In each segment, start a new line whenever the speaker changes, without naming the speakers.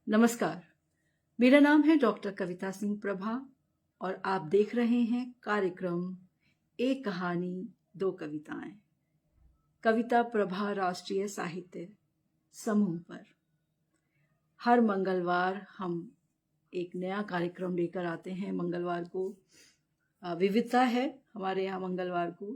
नमस्कार, मेरा नाम है डॉक्टर कविता सिंह प्रभा और आप देख रहे हैं कार्यक्रम एक कहानी दो कविताएं। कविता प्रभा राष्ट्रीय साहित्य समूह पर हर मंगलवार हम एक नया कार्यक्रम लेकर आते हैं। मंगलवार को विविधता है हमारे यहाँ। मंगलवार को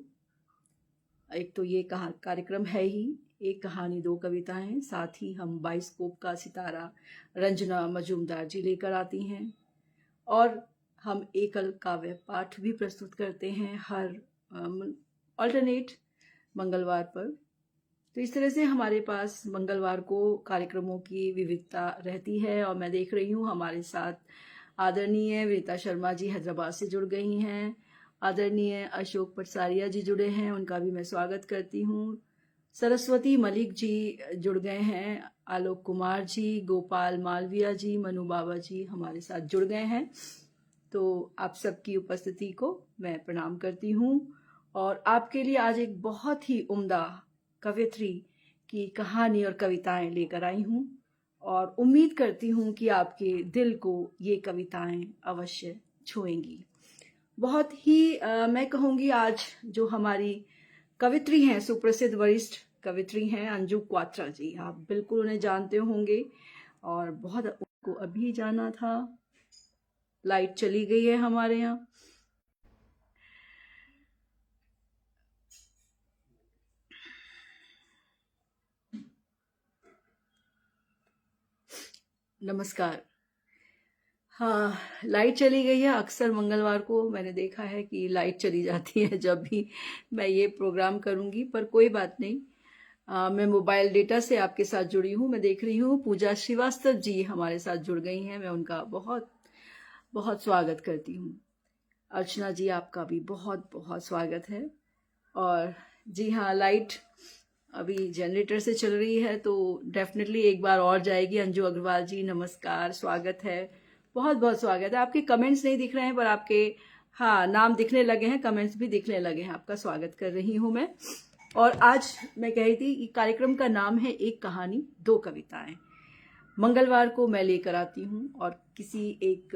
एक तो ये कार्यक्रम है ही एक कहानी दो कविताएं, साथ ही हम बाइस्कोप का सितारा रंजना मजूमदार जी लेकर आती हैं और हम एकल काव्य पाठ भी प्रस्तुत करते हैं हर अल्टरनेट मंगलवार पर। तो इस तरह से हमारे पास मंगलवार को कार्यक्रमों की विविधता रहती है। और मैं देख रही हूँ हमारे साथ आदरणीय रीता शर्मा जी हैदराबाद से जुड़ गई हैं, आदरणीय अशोक पटसारिया जी जुड़े हैं, उनका भी मैं स्वागत करती हूँ। सरस्वती मलिक जी जुड़ गए हैं, आलोक कुमार जी, गोपाल मालविया जी, मनु बाबा जी हमारे साथ जुड़ गए हैं। तो आप सबकी उपस्थिति को मैं प्रणाम करती हूँ और आपके लिए आज एक बहुत ही उम्दा कवयित्री की कहानी और कविताएं लेकर आई हूँ और उम्मीद करती हूँ कि आपके दिल को ये कविताएं अवश्य छुएंगी। बहुत ही मैं कहूँगी आज जो हमारी कवित्री हैं, सुप्रसिद्ध वरिष्ठ कवित्री हैं अंजू क्वात्रा जी। आप बिल्कुल उन्हें जानते होंगे और बहुत उनको अभी जाना था। लाइट चली गई है हमारे यहाँ। नमस्कार। हाँ, लाइट चली गई है। अक्सर मंगलवार को मैंने देखा है कि लाइट चली जाती है जब भी मैं ये प्रोग्राम करूँगी, पर कोई बात नहीं। मैं मोबाइल डेटा से आपके साथ जुड़ी हूँ। मैं देख रही हूँ पूजा श्रीवास्तव जी हमारे साथ जुड़ गई हैं, मैं उनका बहुत बहुत स्वागत करती हूँ। अर्चना जी आपका भी बहुत बहुत स्वागत है। और जी हाँ, लाइट अभी जनरेटर से चल रही है तो डेफिनेटली एक बार और जाएगी। अंजू अग्रवाल जी नमस्कार, स्वागत है, बहुत बहुत स्वागत है। आपके कमेंट्स नहीं दिख रहे हैं पर आपके नाम दिखने लगे हैं, कमेंट्स भी दिखने लगे हैं। आपका स्वागत कर रही हूँ मैं। और आज मैं कह रही थी कि कार्यक्रम का नाम है एक कहानी दो कविताएं। मंगलवार को मैं लेकर आती हूँ और किसी एक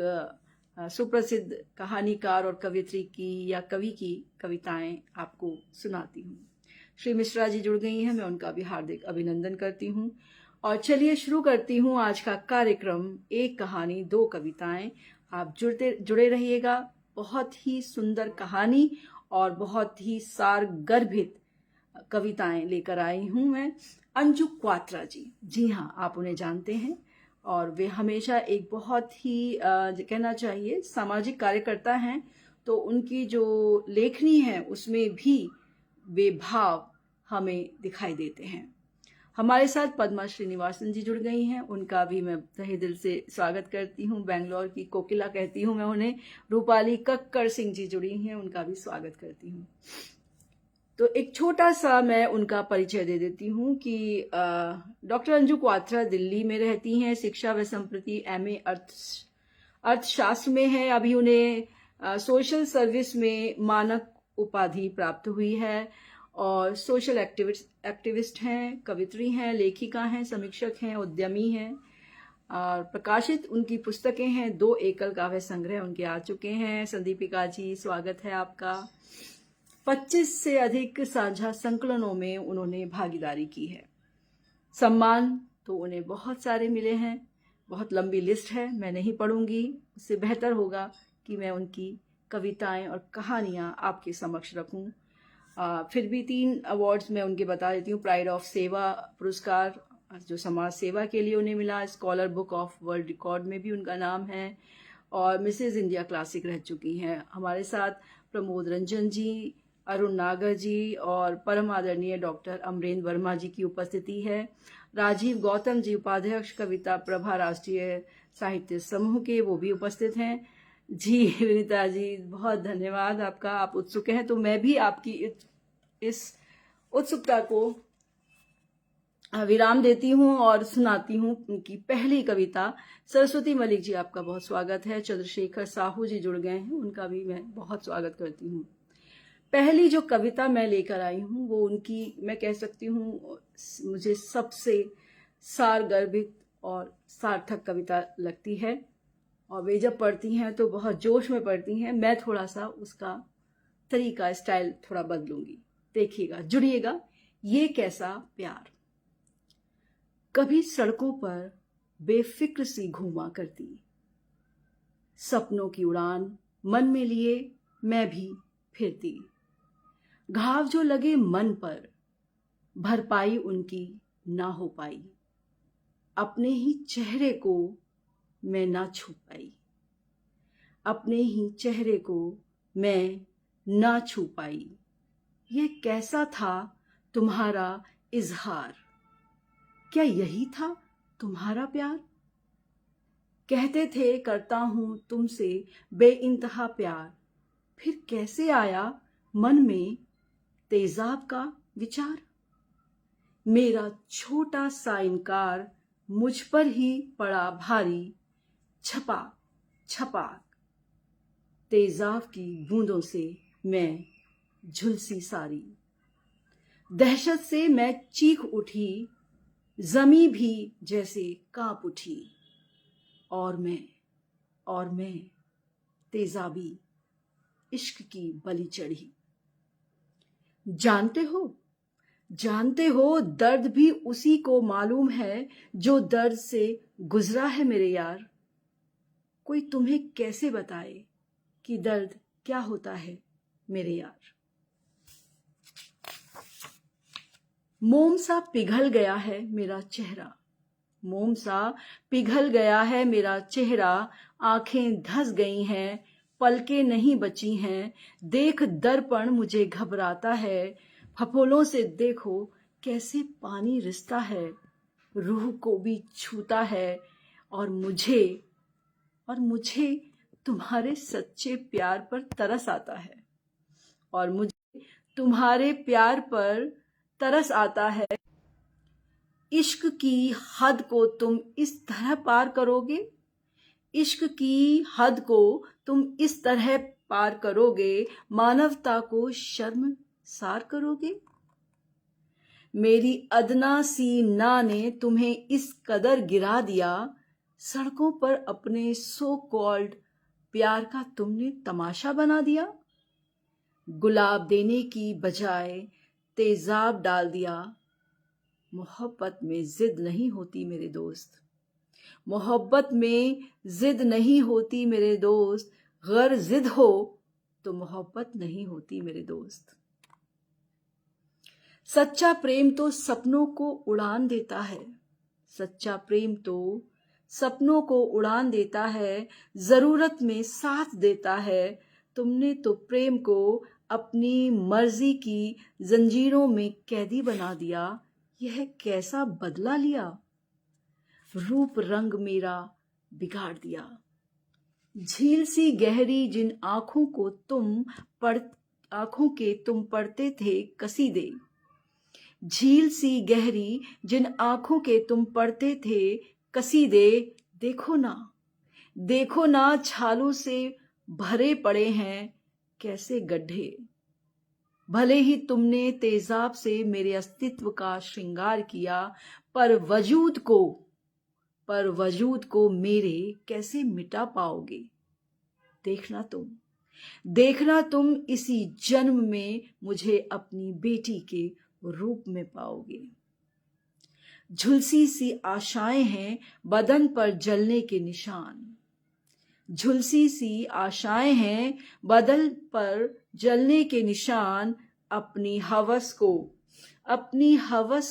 सुप्रसिद्ध कहानीकार और कवयित्री की या कवि की कविताएं आपको सुनाती हूँ। श्री मिश्रा जी जुड़ गई हैं, मैं उनका भी हार्दिक अभिनंदन करती हूँ। और चलिए शुरू करती हूँ आज का कार्यक्रम एक कहानी दो कविताएं। आप जुड़े रहिएगा। बहुत ही सुंदर कहानी और बहुत ही सारगर्भित कविताएं लेकर आई हूँ मैं। अंजू क्वात्रा जी, जी हाँ, आप उन्हें जानते हैं और वे हमेशा एक बहुत ही कहना चाहिए सामाजिक कार्यकर्ता हैं। तो उनकी जो लेखनी है उसमें भी वे भाव हमें दिखाई देते हैं। हमारे साथ पद्मा श्रीनिवासन जी जुड़ गई हैं, उनका भी मैं तहे दिल से स्वागत करती हूँ। बेंगलोर की कोकिला कहती हूँ मैं उन्हें। रूपाली कक्कड़ सिंह जी जुड़ी हैं, उनका भी स्वागत करती हूँ। तो एक छोटा सा मैं उनका परिचय दे देती हूँ कि डॉक्टर अंजू क्वात्रा दिल्ली में रहती हैं। शिक्षा व संप्रति MA अर्थशास्त्र में है। अभी उन्हें सोशल सर्विस में मानक उपाधि प्राप्त हुई है और सोशल एक्टिविस्ट हैं, कवित्री हैं, लेखिका हैं, समीक्षक हैं, उद्यमी हैं। और प्रकाशित उनकी पुस्तकें हैं, 2 एकल काव्य संग्रह उनके आ चुके हैं। संदीपिका जी स्वागत है आपका। 25 से अधिक साझा संकलनों में उन्होंने भागीदारी की है। सम्मान तो उन्हें बहुत सारे मिले हैं, बहुत लंबी लिस्ट है, मैं नहीं पढ़ूंगी। उससे बेहतर होगा कि मैं उनकी कविताएं और कहानियां आपके समक्ष रखूं। फिर भी 3 अवार्ड्स मैं उनके बता देती हूँ। प्राइड ऑफ सेवा पुरस्कार जो समाज सेवा के लिए उन्हें मिला, scholar book of world record में भी उनका नाम है और मिसेज इंडिया क्लासिक रह चुकी हैं। हमारे साथ प्रमोद रंजन जी, अरुण नागर जी और परम आदरणीय डॉक्टर अमरेंद्र वर्मा जी की उपस्थिति है। राजीव गौतम जी उपाध्यक्ष कविता प्रभा राष्ट्रीय साहित्य समूह के, वो भी उपस्थित हैं। जी विनीता जी बहुत धन्यवाद आपका, आप उत्सुक हैं तो मैं भी आपकी इस उत्सुकता को विराम देती हूँ और सुनाती हूँ उनकी पहली कविता। सरस्वती मलिक जी आपका बहुत स्वागत है। चंद्रशेखर साहू जी जुड़ गए हैं, उनका भी मैं बहुत स्वागत करती हूँ। पहली जो कविता मैं लेकर आई हूँ वो उनकी, मैं कह सकती हूँ मुझे सबसे सारगर्भित और सार्थक कविता लगती है, और वे जब पढ़ती हैं तो बहुत जोश में पढ़ती हैं। मैं थोड़ा सा उसका तरीका, स्टाइल थोड़ा बदलूंगी। देखिएगा, जुड़िएगा। ये कैसा प्यार। कभी सड़कों पर बेफिक्र सी घूमा करती, सपनों की उड़ान मन में लिए मैं भी फिरती। घाव जो लगे मन पर, भरपाई उनकी ना हो पाई। अपने ही चेहरे को मैं ना छू पाई, अपने ही चेहरे को मैं ना छू पाई। ये कैसा था तुम्हारा इजहार, क्या यही था तुम्हारा प्यार? कहते थे करता हूं तुमसे बेइंतहा प्यार, फिर कैसे आया मन में तेजाब का विचार? मेरा छोटा सा इनकार मुझ पर ही पड़ा भारी, छपा छपा तेजाब की बूंदों से मैं झुलसी सारी। दहशत से मैं चीख उठी, जमी भी जैसे कांप उठी। और मैं तेजाबी इश्क की बलि चढ़ी। जानते हो दर्द भी उसी को मालूम है जो दर्द से गुजरा है मेरे यार। कोई तुम्हें कैसे बताए कि दर्द क्या होता है मेरे यार। मोम सा पिघल गया है मेरा चेहरा, मोम सा पिघल गया है मेरा चेहरा। आंखें धंस गई हैं, पलकें नहीं बची हैं। देख दर्पण मुझे घबराता है। फफोलों से देखो कैसे पानी रिसता है, रूह को भी छूता है। और मुझे तुम्हारे सच्चे प्यार पर तरस आता है, और मुझे तुम्हारे प्यार पर तरस आता है। इश्क की हद को तुम इस तरह पार करोगे, इश्क की हद को तुम इस तरह पार करोगे। मानवता को शर्मसार करोगे। मेरी अदना सी ना ने तुम्हें इस कदर गिरा दिया। सड़कों पर अपने सो कॉल्ड प्यार का तुमने तमाशा बना दिया। गुलाब देने की बजाय तेजाब डाल दिया। मोहब्बत में जिद नहीं होती मेरे दोस्त, मोहब्बत में जिद नहीं होती मेरे दोस्त। गर जिद हो तो मोहब्बत नहीं होती मेरे दोस्त। सच्चा प्रेम तो सपनों को उड़ान देता है, सच्चा प्रेम तो सपनों को उड़ान देता है। जरूरत में साथ देता है। तुमने तो प्रेम को अपनी मर्जी की जंजीरों में कैदी बना दिया। यह कैसा बदला लिया, रूप रंग मेरा बिगाड़ दिया। झील सी गहरी जिन आंखों के तुम पढ़ते थे कसीदे। झील सी गहरी जिन आंखों के तुम पढ़ते थे कसीदे। देखो ना छालों से भरे पड़े हैं कैसे गड्ढे। भले ही तुमने तेजाब से मेरे अस्तित्व का श्रृंगार किया, पर वजूद को मेरे कैसे मिटा पाओगे। देखना तुम इसी जन्म में मुझे अपनी बेटी के रूप में पाओगे। झुलसी सी आशाएं हैं बदन पर जलने के निशान, झुलसी सी आशाएं हैं बदन पर जलने के निशान। अपनी हवस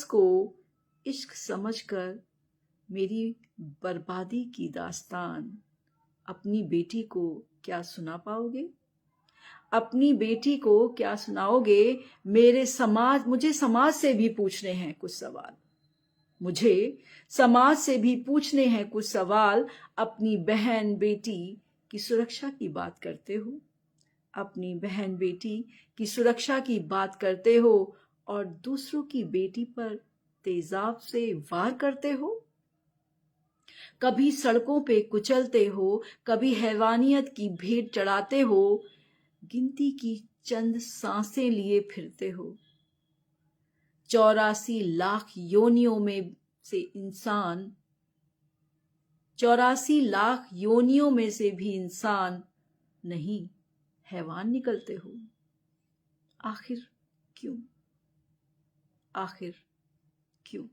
को इश्क समझकर मेरी बर्बादी की दास्तान अपनी बेटी को क्या सुना पाओगे। अपनी बेटी को क्या सुनाओगे। मुझे समाज से भी पूछने हैं कुछ सवाल, मुझे समाज से भी पूछने हैं कुछ सवाल। अपनी बहन बेटी की सुरक्षा की बात करते हो, अपनी बहन बेटी की सुरक्षा की बात करते हो, और दूसरों की बेटी पर तेजाब से वार करते हो। कभी सड़कों पे कुचलते हो, कभी हैवानियत की भेंट चढ़ाते हो। गिनती की चंद सांसें लिए फिरते हो। 84 लाख योनियों में से इंसान 84 लाख योनियों में से भी इंसान नहीं हैवान निकलते हो। आखिर क्यों? आखिर क्यों?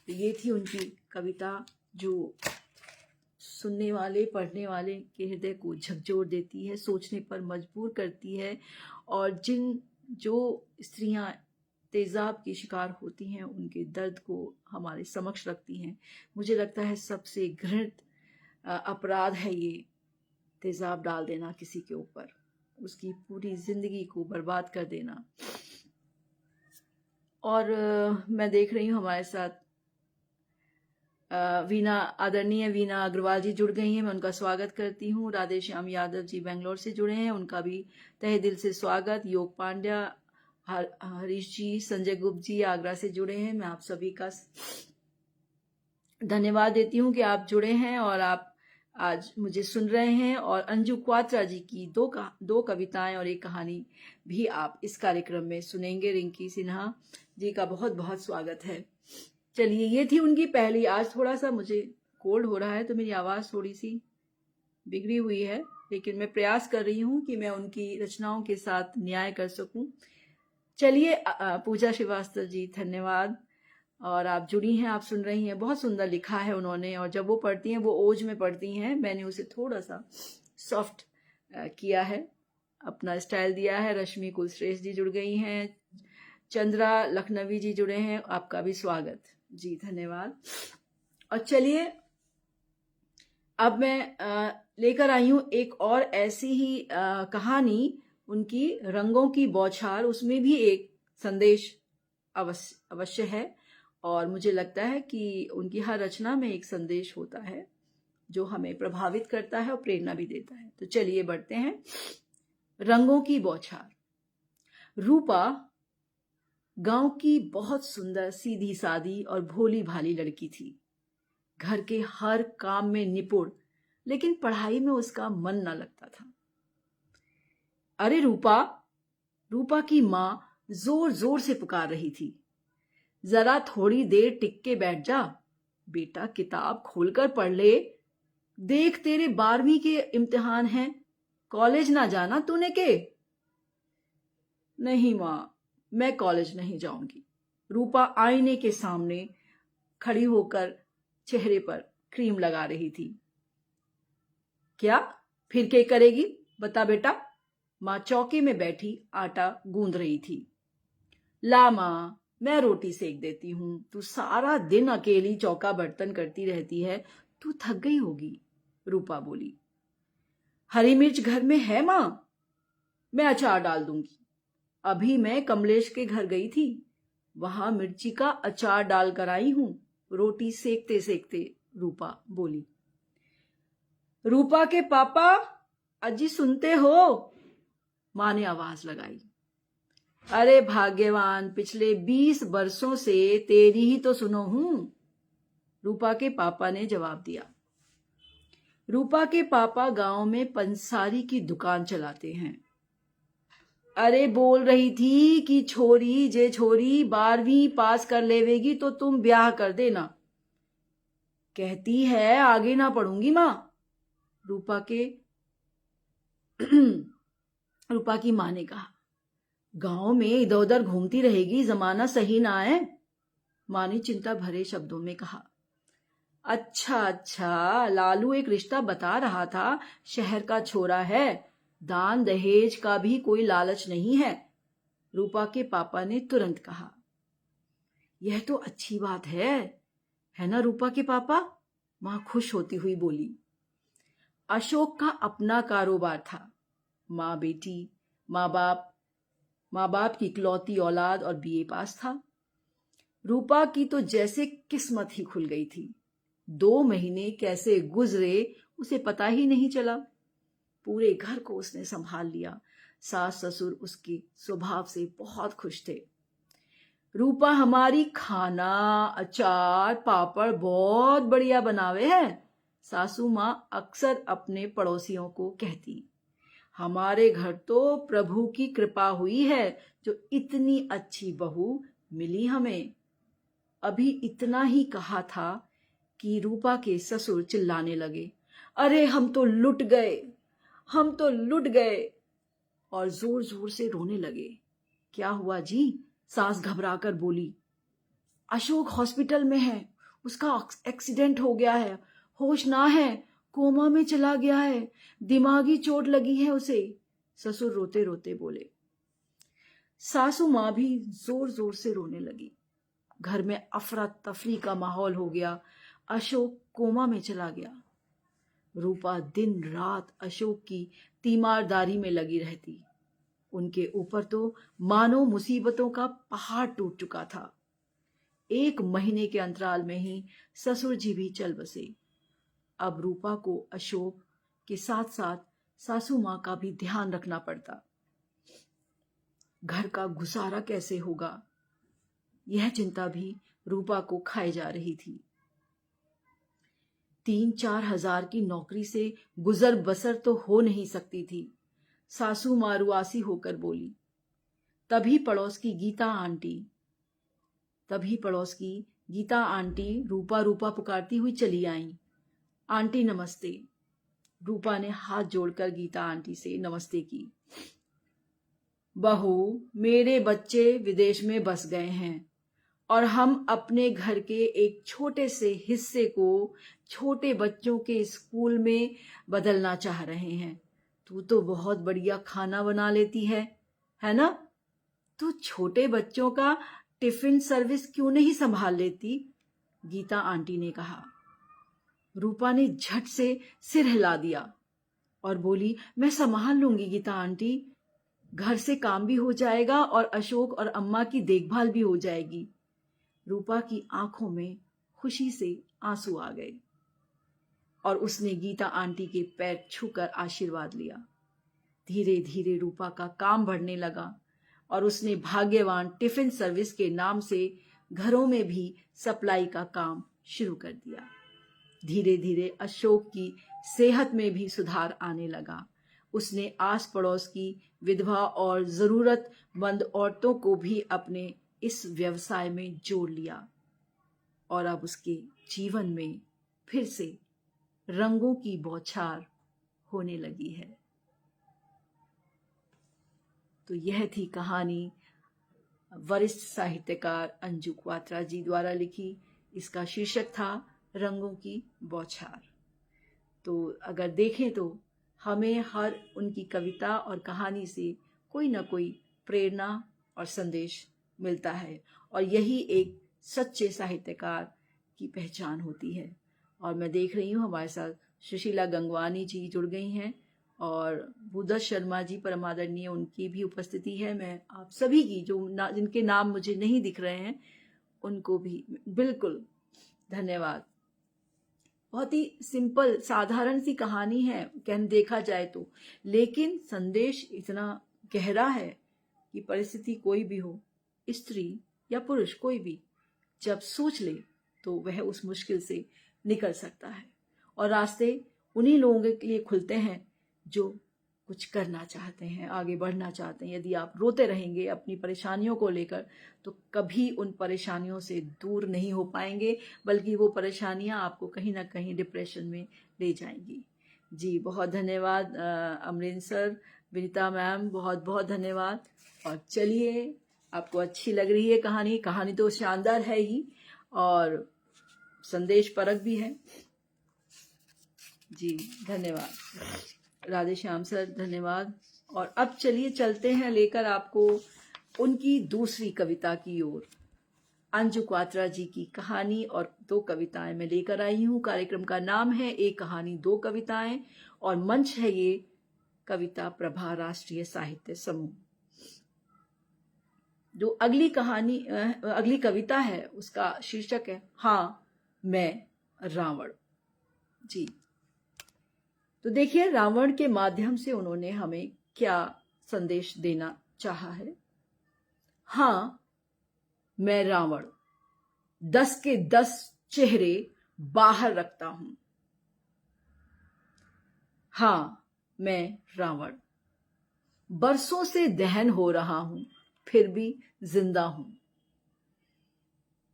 तो ये थी उनकी कविता, जो सुनने वाले, पढ़ने वाले के हृदय को झकझोर देती है, सोचने पर मजबूर करती है। और जो स्त्रियां तेजाब की शिकार होती हैं, उनके दर्द को हमारे समक्ष रखती हैं। मुझे लगता है सबसे घृणित अपराध है ये, तेजाब डाल देना किसी के ऊपर, उसकी पूरी जिंदगी को बर्बाद कर देना। और मैं देख रही हूँ हमारे साथ आदरणीय वीना अग्रवाल जी जुड़ गई हैं। मैं उनका स्वागत करती हूँ। राधे श्याम यादव जी बेंगलोर से जुड़े हैं, उनका भी तहे दिल से स्वागत। योग पांड्या, हरीश जी, संजय गुप्त जी आगरा से जुड़े हैं। मैं आप सभी का धन्यवाद देती हूँ कि आप जुड़े हैं और आप आज मुझे सुन रहे हैं। और अंजू क्वात्रा जी की दो कविताएं और एक कहानी भी आप इस कार्यक्रम में सुनेंगे। रिंकी सिन्हा जी का बहुत बहुत स्वागत है। चलिए, ये थी उनकी पहली। आज थोड़ा सा मुझे कोल्ड हो रहा है तो मेरी आवाज़ थोड़ी सी बिगड़ी हुई है, लेकिन मैं प्रयास कर रही हूँ कि मैं उनकी रचनाओं के साथ न्याय कर सकूं। चलिए, पूजा श्रीवास्तव जी धन्यवाद। और आप जुड़ी हैं, आप सुन रही हैं। बहुत सुंदर लिखा है उन्होंने, और जब वो पढ़ती हैं वो ओज में पढ़ती हैं। मैंने उसे थोड़ा सा सॉफ्ट किया है, अपना स्टाइल दिया है। रश्मि कुलश्रेष्ठ जी जुड़ गई हैं। चंद्रा लखनवी जी जुड़े हैं, आपका भी स्वागत जी, धन्यवाद। और चलिए, अब मैं लेकर आई हूँ एक और ऐसी ही कहानी, उनकी रंगों की बौछार। उसमें भी एक संदेश अवश्य है, और मुझे लगता है कि उनकी हर रचना में एक संदेश होता है जो हमें प्रभावित करता है और प्रेरणा भी देता है। तो चलिए बढ़ते हैं। रंगों की बौछार। रूपा गांव की बहुत सुंदर, सीधी सादी और भोली भाली लड़की थी। घर के हर काम में निपुण, लेकिन पढ़ाई में उसका मन न लगता था। अरे रूपा! रूपा की मां जोर जोर से पुकार रही थी। जरा थोड़ी देर टिक के बैठ जा बेटा, किताब खोलकर पढ़ ले। देख, तेरे 12वीं के इम्तिहान हैं, कॉलेज ना जाना तूने के? नहीं मां, मैं कॉलेज नहीं जाऊंगी। रूपा आईने के सामने खड़ी होकर चेहरे पर क्रीम लगा रही थी। क्या फिर क्या करेगी बता बेटा? मां चौके में बैठी आटा गूंद रही थी। ला मां, मैं रोटी सेक देती हूं। तू सारा दिन अकेली चौका बर्तन करती रहती है, तू थक गई होगी, रूपा बोली। हरी मिर्च घर में है मां? मैं अचार डाल दूंगी। अभी मैं कमलेश के घर गई थी, वहां मिर्ची का अचार डाल कर आई हूं, रोटी सेकते सेकते रूपा बोली। रूपा के पापा, अजी सुनते हो? मां ने आवाज लगाई। अरे भाग्यवान, पिछले 20 बरसों से तेरी ही तो सुनो हूं, रूपा के पापा ने जवाब दिया। रूपा के पापा गांव में पंसारी की दुकान चलाते हैं। अरे बोल रही थी कि छोरी 12वीं पास कर लेवेगी तो तुम ब्याह कर देना। कहती है आगे ना पढ़ूंगी मां, रूपा की मां ने कहा। गांव में इधर उधर घूमती रहेगी, जमाना सही ना है, मां ने चिंता भरे शब्दों में कहा। अच्छा, लालू एक रिश्ता बता रहा था, शहर का छोरा है, दान दहेज का भी कोई लालच नहीं है, रूपा के पापा ने तुरंत कहा। यह तो अच्छी बात है ना रूपा के पापा? मां खुश होती हुई बोली। अशोक का अपना कारोबार था। मां बेटी, मां बाप की इकलौती औलाद और बीए पास था। रूपा की तो जैसे किस्मत ही खुल गई थी। 2 महीने कैसे गुजरे उसे पता ही नहीं चला। पूरे घर को उसने संभाल लिया। सास ससुर उसके स्वभाव से बहुत खुश थे। रूपा हमारी खाना, अचार, पापड़ बहुत बढ़िया बनावे है, सासू मां अक्सर अपने पड़ोसियों को कहती। हमारे घर तो प्रभु की कृपा हुई है जो इतनी अच्छी बहू मिली हमें। अभी इतना ही कहा था कि रूपा के ससुर चिल्लाने लगे, अरे हम तो लुट गए, हम तो लुट गए, और जोर जोर से रोने लगे। क्या हुआ जी? सास घबराकर बोली, अशोक हॉस्पिटल में है, उसका एक्सीडेंट हो गया है, होश ना है, कोमा में चला गया है, दिमागी चोट लगी है उसे। ससुर रोते रोते बोले। सासू माँ भी जोर जोर से रोने लगी। घर में अफरा तफरी का माहौल हो गया। अशोक कोमा में चला गया। रूपा दिन रात अशोक की तीमारदारी में लगी रहती। उनके ऊपर तो मानो मुसीबतों का पहाड़ टूट चुका था। 1 महीने के अंतराल में ही ससुर जी भी चल बसे। अब रूपा को अशोक के साथ साथ सासू माँ का भी ध्यान रखना पड़ता। घर का गुजारा कैसे होगा, यह चिंता भी रूपा को खाए जा रही थी। 3-4 हजार की नौकरी से गुजर बसर तो हो नहीं सकती थी। सासू मारुआसी होकर बोली। तभी पड़ोस की गीता आंटी रूपा रूपा पुकारती हुई चली आईं। आंटी नमस्ते। रूपा ने हाथ जोड़कर गीता आंटी से नमस्ते की। बहू, मेरे बच्चे विदेश में बस गए हैं और हम अपने घर के एक छोटे से हिस्से को छोटे बच्चों के स्कूल में बदलना चाह रहे हैं। तू तो बहुत बढ़िया खाना बना लेती है ना? तू छोटे बच्चों का टिफिन सर्विस क्यों नहीं संभाल लेती? गीता आंटी ने कहा। रूपा ने झट से सिर हिला दिया और बोली, मैं संभाल लूंगी गीता आंटी। घर से काम भी हो जाएगा और अशोक और अम्मा की देखभाल भी हो जाएगी। रूपा की आंखों में खुशी से आंसू आ गए और उसने गीता आंटी के पैर छूकर आशीर्वाद लिया। धीरे धीरे रूपा का काम बढ़ने लगा और उसने भाग्यवान टिफिन सर्विस के नाम से घरों में भी सप्लाई का काम शुरू कर दिया। धीरे धीरे अशोक की सेहत में भी सुधार आने लगा। उसने आस पड़ोस की विधवा और जरूरतमंद औरतों को भी अपने इस व्यवसाय में जोड़ लिया और अब उसके जीवन में फिर से रंगों की बौछार होने लगी है। तो यह थी कहानी वरिष्ठ साहित्यकार अंजू क्वात्रा जी द्वारा लिखी। इसका शीर्षक था रंगों की बौछार। तो अगर देखें तो हमें हर उनकी कविता और कहानी से कोई ना कोई प्रेरणा और संदेश मिलता है और यही एक सच्चे साहित्यकार की पहचान होती है। और मैं देख रही हूँ हमारे साथ सुशीला गंगवानी जी जुड़ गई हैं और बुद्धत शर्मा जी परमादरणीय, उनकी भी उपस्थिति है। मैं आप सभी की जिनके नाम मुझे नहीं दिख रहे हैं उनको भी बिल्कुल धन्यवाद। बहुत ही सिंपल साधारण सी कहानी है देखा जाए तो, लेकिन संदेश इतना गहरा है कि परिस्थिति कोई भी हो, स्त्री या पुरुष कोई भी, जब सोच ले तो वह उस मुश्किल से निकल सकता है और रास्ते उन्हीं लोगों के लिए खुलते हैं जो कुछ करना चाहते हैं, आगे बढ़ना चाहते हैं। यदि आप रोते रहेंगे अपनी परेशानियों को लेकर तो कभी उन परेशानियों से दूर नहीं हो पाएंगे, बल्कि वो परेशानियां आपको कहीं ना कहीं डिप्रेशन में ले जाएंगी। जी बहुत धन्यवाद अमरीन सर, विनीता मैम, बहुत बहुत धन्यवाद। और चलिए, आपको अच्छी लग रही है कहानी तो शानदार है ही और संदेश परक भी है। जी धन्यवाद राधे श्याम सर, धन्यवाद। और अब चलिए चलते हैं लेकर आपको उनकी दूसरी कविता की ओर। अंजू क्वात्रा जी की कहानी और 2 कविताएं मैं लेकर आई हूँ। कार्यक्रम का नाम है एक कहानी 2 कविताएं और मंच है ये कविता प्रभा राष्ट्रीय साहित्य समूह। जो अगली कविता है उसका शीर्षक है हाँ मैं रावण। जी तो देखिए रावण के माध्यम से उन्होंने हमें क्या संदेश देना चाहा है। हाँ मैं रावण 10 के 10 चेहरे बाहर रखता हूं। हाँ मैं रावण बरसों से दहन हो रहा हूं फिर भी जिंदा हूं।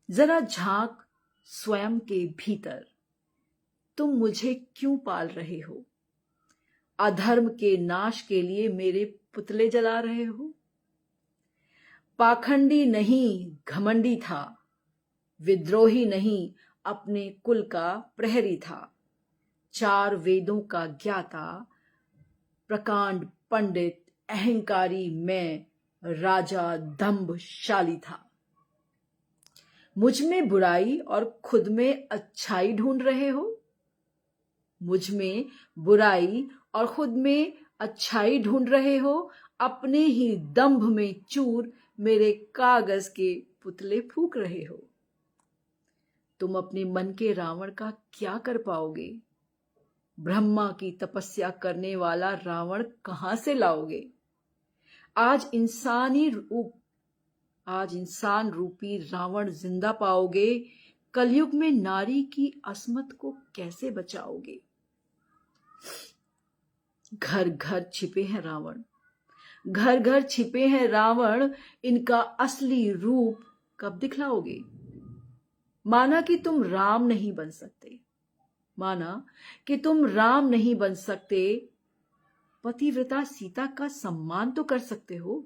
जरा झांक स्वयं के भीतर, तुम मुझे क्यों पाल रहे हो? अधर्म के नाश के लिए मेरे पुतले जला रहे हो? पाखंडी नहीं घमंडी था, विद्रोही नहीं अपने कुल का प्रहरी था, 4 वेदों का ज्ञाता, प्रकांड पंडित, अहंकारी मैं, राजा दंभशाली था। मुझ में बुराई और खुद में अच्छाई ढूंढ रहे हो? मुझ में बुराई और खुद में अच्छाई ढूंढ रहे हो? अपने ही दंभ में चूर मेरे कागज के पुतले फूंक रहे हो? तुम अपने मन के रावण का क्या कर पाओगे? ब्रह्मा की तपस्या करने वाला रावण कहां से लाओगे? आज इंसान रूपी रावण जिंदा पाओगे? कलयुग में नारी की अस्मत को कैसे बचाओगे? घर घर छिपे हैं रावण, घर घर छिपे हैं रावण, इनका असली रूप कब दिखलाओगे? माना कि तुम राम नहीं बन सकते, माना कि तुम राम नहीं बन सकते, पतिव्रता सीता का सम्मान तो कर सकते हो।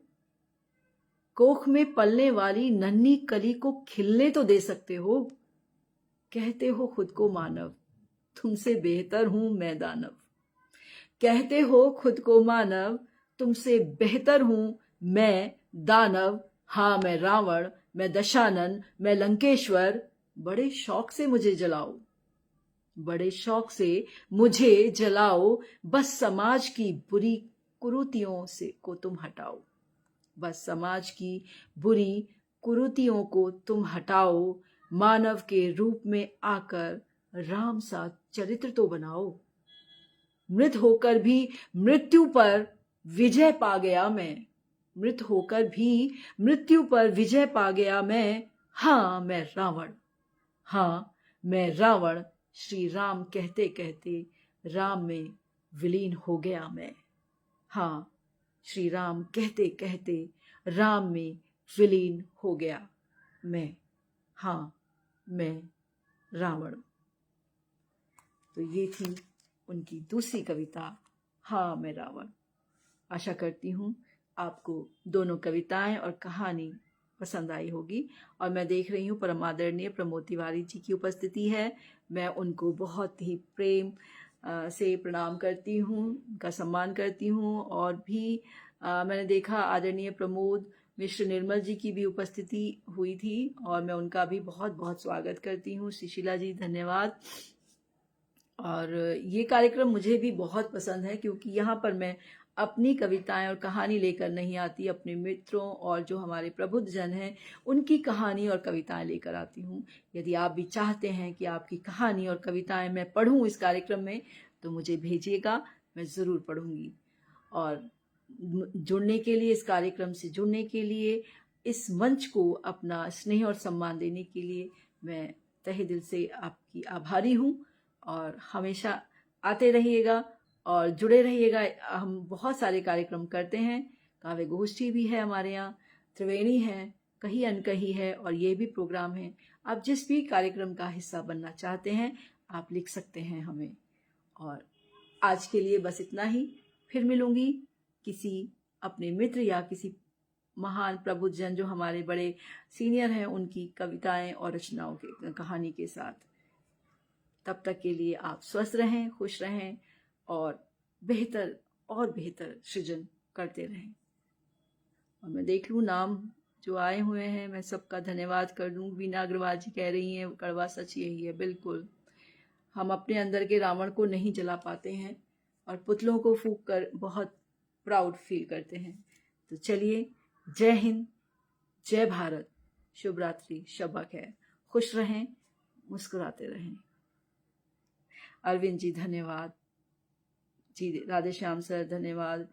कोख में पलने वाली नन्ही कली को खिलने तो दे सकते हो। कहते हो खुद को मानव, तुमसे बेहतर हूं मैं दानव। कहते हो खुद को मानव, तुमसे बेहतर हूं मैं दानव। हाँ मैं रावण, मैं दशानन, मैं लंकेश्वर। बड़े शौक से मुझे जलाओ, बड़े शौक से मुझे जलाओ। बस समाज की बुरी कुरीतियों से को तुम हटाओ, बस समाज की बुरी कुरीतियों को तुम हटाओ। मानव के रूप में आकर राम सा चरित्र तो बनाओ। मृत होकर भी मृत्यु पर विजय पा गया मैं, मृत होकर भी मृत्यु पर विजय पा गया मैं। हाँ मैं रावण, हाँ मैं रावण। श्री राम कहते कहते राम में विलीन हो गया मैं। हाँ श्री राम कहते कहते राम में विलीन हो गया मैं। हाँ मैं रावण। तो ये थी उनकी दूसरी कविता, हाँ मैं रावण। आशा करती हूँ आपको दोनों कविताएं और कहानी पसंद आई होगी। और मैं देख रही हूँ परम आदरणीय प्रमोद तिवारी जी की उपस्थिति है। मैं उनको बहुत ही प्रेम से प्रणाम करती हूँ, उनका सम्मान करती हूँ। और भी मैंने देखा आदरणीय प्रमोद मिश्र निर्मल जी की भी उपस्थिति हुई थी और मैं उनका भी बहुत बहुत स्वागत करती हूँ। सुशीला जी धन्यवाद। और ये कार्यक्रम मुझे भी बहुत पसंद है क्योंकि यहाँ पर मैं अपनी कविताएं और कहानी लेकर नहीं आती, अपने मित्रों और जो हमारे प्रबुद्ध जन हैं उनकी कहानी और कविताएं लेकर आती हूँ। यदि आप भी चाहते हैं कि आपकी कहानी और कविताएं मैं पढ़ूँ इस कार्यक्रम में तो मुझे भेजिएगा, मैं ज़रूर पढ़ूँगी। और जुड़ने के लिए, इस कार्यक्रम से जुड़ने के लिए, इस मंच को अपना स्नेह और सम्मान देने के लिए मैं तहे दिल से आपकी आभारी हूँ। और हमेशा आते रहिएगा और जुड़े रहिएगा। हम बहुत सारे कार्यक्रम करते हैं, काव्य गोष्ठी भी है हमारे यहाँ, त्रिवेणी है, कहीं अनकहीं है और ये भी प्रोग्राम है। आप जिस भी कार्यक्रम का हिस्सा बनना चाहते हैं आप लिख सकते हैं हमें। और आज के लिए बस इतना ही। फिर मिलूंगी किसी अपने मित्र या किसी महान प्रबुद्ध जन जो हमारे बड़े सीनियर हैं उनकी कविताएं और रचनाओं के कहानी के साथ। तब तक के लिए आप स्वस्थ रहें, खुश रहें और बेहतर सृजन करते रहें। और मैं देख लूँ नाम जो आए हुए हैं, मैं सबका धन्यवाद कर दूँ। वीना अग्रवाल जी कह रही हैं कड़वा सच यही है। बिल्कुल, हम अपने अंदर के रावण को नहीं जला पाते हैं और पुतलों को फूंक कर बहुत प्राउड फील करते हैं। तो चलिए, जय हिंद, जय भारत, शुभ रात्रि, शब्बा खैर, खुश रहें, मुस्कुराते रहें। अरविंद जी धन्यवाद जी, राधे श्याम सर धन्यवाद,